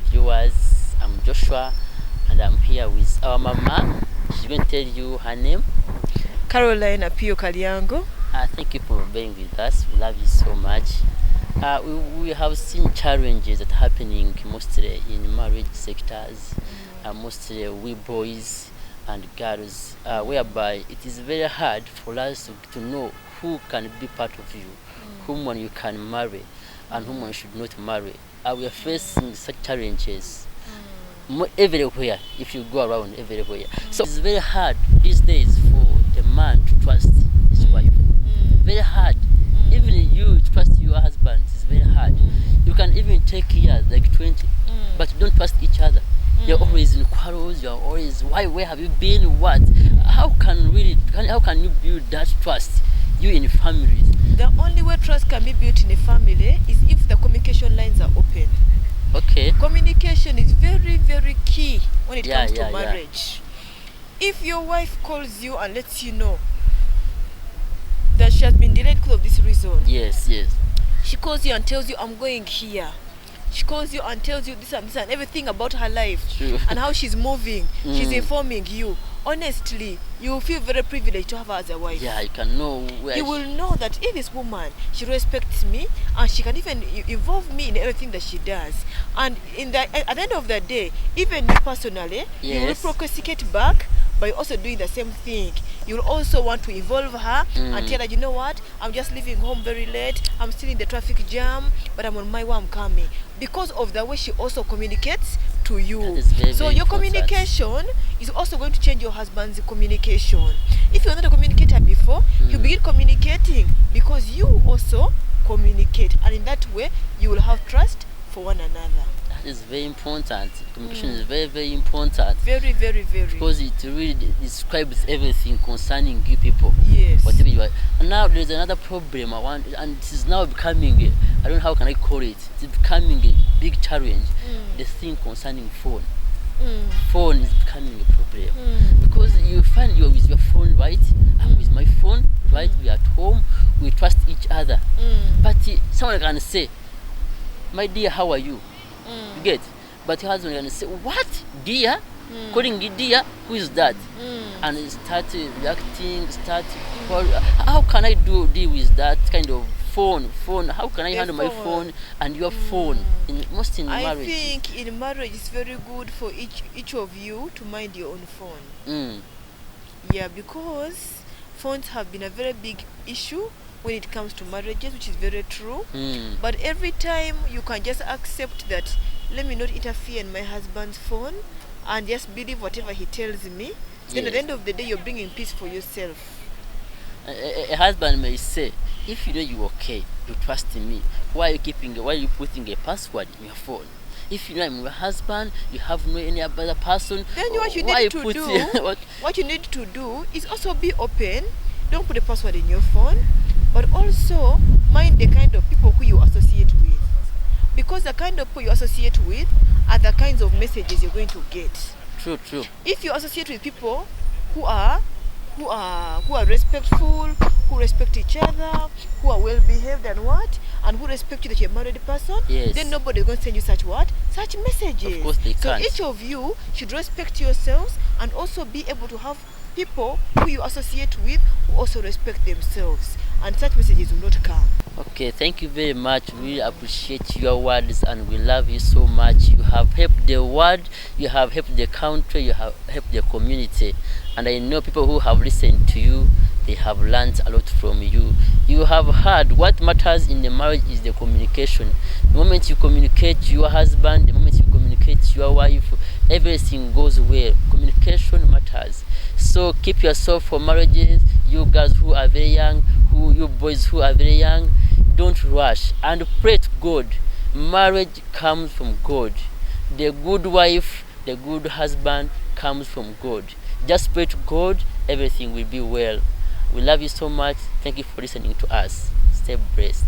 viewers. I'm Joshua and I'm here with our mama. She's going to tell you her name. Caroline Apio Kalyango. Thank you for being with us. We love you so much. We have seen challenges that are happening mostly in marriage sectors, mostly we boys and girls, whereby it is very hard for us to know who can be part of you, whom one you can marry and whom one should not marry. We are facing such challenges everywhere, if you go around everywhere. So it's very hard these days for a man to trust his wife. Very hard. Even you to trust your husband is very hard. You can even take years, like 20, but you don't trust each other. You're always in quarrels, you're always, where have you been, what? How can you build that trust, you in families? The only way trust can be built in a family is if the communication lines are open. Okay. Communication is very, very key when it comes to marriage. If your wife calls you and lets you know that she has been delayed because of this reason. Yes. She calls you and tells you, I'm going here. She calls you and tells you this and everything about her life. True. And how she's moving. She's informing you. Honestly, you will feel very privileged to have her as a wife. Yeah, you can know where you will know that if this woman, she respects me and she can even involve me in everything that she does. And at the end of the day, even me personally, you will procrastinate back by also doing the same thing. You'll also want to involve her and tell her, you know what, I'm just leaving home very late, I'm still in the traffic jam, but I'm on my way, I'm coming. Because of the way she also communicates to you. So your communication is also going to change your husband's communication. If you're not a communicator before, he'll begin communicating because you also communicate. And in that way, you will have trust for one another. That is very important. Communication is very, very important. Very, very, very. Because it really describes everything concerning you people. Yes. Whatever you are. And now there's another problem and it is now becoming, I don't know how can I call it, it's becoming a big challenge. The thing concerning phone. Phone is becoming a problem. Because you find you're with your phone, right? I'm with my phone, right? We're at home, we trust each other. But someone can say, my dear, how are you? You get? But your husband can say, what? Dear? Calling you dear? Who is that? And start reacting, how can I deal with that kind of phone? How can I handle my phone and your phone in marriage? I think in marriage it's very good for each of you to mind your own phone. Yeah, because phones have been a very big issue when it comes to marriages, which is very true. But every time you can just accept that, let me not interfere in my husband's phone and just believe whatever he tells me. Then at the end of the day, you're bringing peace for yourself. A husband may say, if you know you're okay, you trust in me, why are you putting a password in your phone? If you know I'm your husband, you have no any other person. Then what you need to do is also be open. Don't put a password in your phone, but also mind the kind of people who you associate with. Because the kind of people you associate with are the kinds of messages you're going to get. True. If you associate with people who are respectful, who respect each other, who are well behaved and who respect you that you're a married person, then nobody is going to send you such messages. Of course they can't. So each of you should respect yourselves and also be able to have people who you associate with who also respect themselves, and such messages will not come. Okay, thank you very much. We really appreciate your words and we love you so much. You have helped the world, you have helped the country, you have helped the community. And I know people who have listened to you, they have learned a lot from you. You have heard what matters in the marriage is the communication. The moment you communicate to your husband, the moment you communicate to your wife, everything goes well. Communication matters. So keep yourself for marriages. You girls who are very young, you boys who are very young, don't rush and pray to God. Marriage comes from God. The good wife, the good husband comes from God. Just pray to God, everything will be well. We love you so much. Thank you for listening to us. Stay blessed.